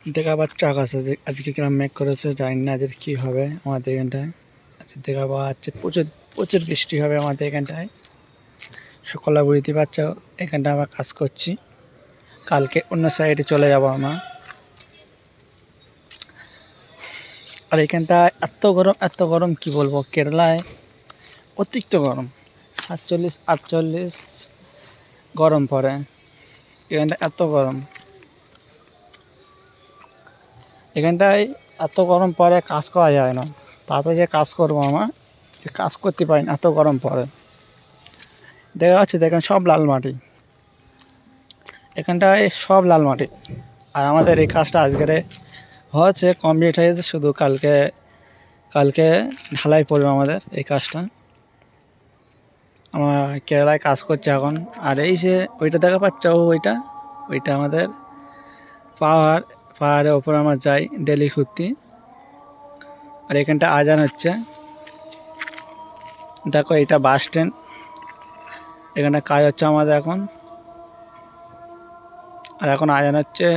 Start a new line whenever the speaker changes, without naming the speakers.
দেখা পাচ্ছে আকাশে যে আজকে কিরম মেঘ করেছে, জানি না আজকে কী হবে আমাদের এখানটায়। আজকে দেখা পাচ্ছে প্রচুর প্রচুর বৃষ্টি হবে আমাদের এখানটায়। সকলে বুঝতে পারছো, এখানটা আমরা কাজ করছি, কালকে অন্য সাইডে চলে যাব আমরা। আর এখানটায় এত গরম কি বলবো, কেরালায় অতিরিক্ত গরম, 47-48 গরম পড়ে এখানটা, এত গরম এখানটায়, এত গরম পড়ে কাজ করা যায় না। তাতে যে কাজ করবো আমার, যে কাজ করতে পারি না, এত গরম পড়ে। দেখা যাচ্ছে দেখেন সব লাল মাটি, এখানটায় সব লাল মাটি। আর আমাদের এই কাজটা আজকের হচ্ছে কমপ্লিট হয়ে গেছে, শুধু কালকে কালকে ঢালাই পড়বে আমাদের এই কাজটা। আমরা কেরালায় কাজ করছি এখন। আর এই যে ওইটা দেখা পাচ্ছ, ওইটা ওইটা আমাদের পাহাড়ের ওপর আমরা যাই ডেলি ঘুরতে। আর এখানটা আজান হচ্ছে, দেখো এটা বাস স্ট্যান্ড, এখানে কাজ হচ্ছে আমাদের এখন। আর এখন আজান হচ্ছে,